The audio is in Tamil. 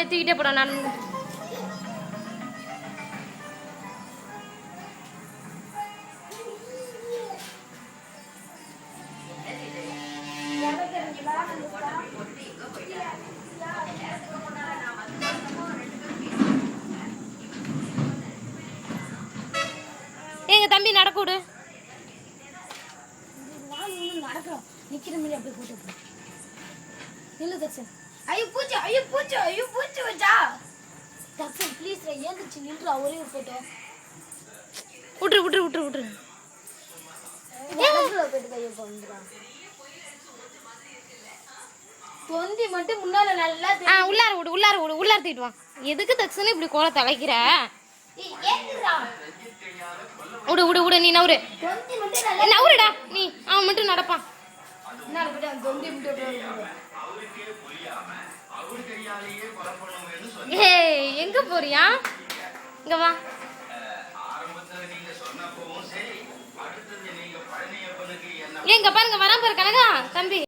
அப்படியே தூக்கிட்டே போட நான் எங்க தம்பி நடக்க விடு. நடக்கிறோம் நிக்கிற மாதிரி அப்படியே போட்டு நில்லு தக்ஷன். ஐயோ பூச்சி வச்சா தக்ஷன் ப்ளீஸ் ஏந்துச்சு நில்றா ஒரே ஒரு போட்டோ. விட்டுரு போயிட்டு கையப்பா வந்துடும். தொந்தி மட்டும் முன்னால நல்லா உள்ளார தூக்கிட்டு வா. எதுக்கு தக்ஷன் இப்படி கோல தலைக்கிற? விடு நீ நவுரு நவுருடா. நீ அவன் மட்டும் நடப்பான். எங்க போறியா? இங்க வா. எங்க பாருங்க வரான் பாரு கனகா தம்பி.